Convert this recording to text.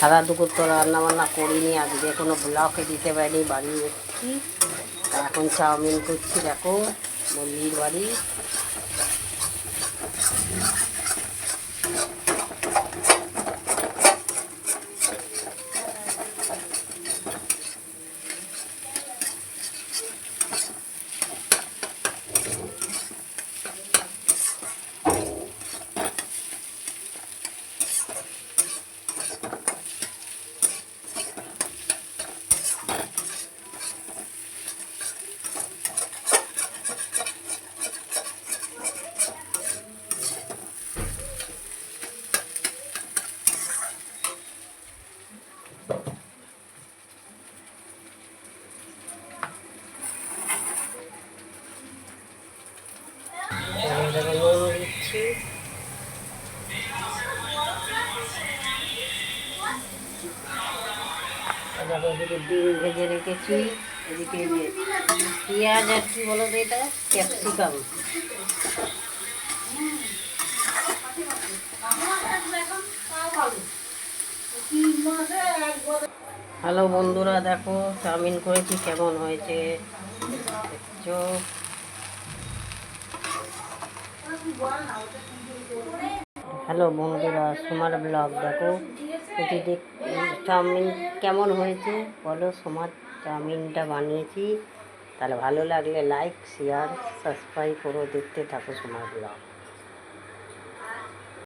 সারা দুপুর তো রান্নাবান্না করিনি, আজকে কোনো ব্লকে দিতে পারিনি, বাড়ি এসেছি। এখন চাউমিন করছি, দেখো মল্লির বাড়ি। নুন দিচ্ছি, এদিকে ডিম ভেজে রেখেছি, এদিকে পেঁয়াজ আর কি বলো তো এটা, ক্যাপসিকাম। হ্যালো বন্ধুরা, দেখো চাউমিন করেছি, কেমন হয়েছে দেখছো। হ্যালো বন্ধুরা, সোমার ব্লগ দেখো। যদি চাউমিন কেমন হয়েছে বলো। সোমার চাউমিনটা বানিয়েছি, তাহলে ভালো লাগলে লাইক শেয়ার সাবস্ক্রাইব করো, দেখতে থাকো সোমার ব্লগ।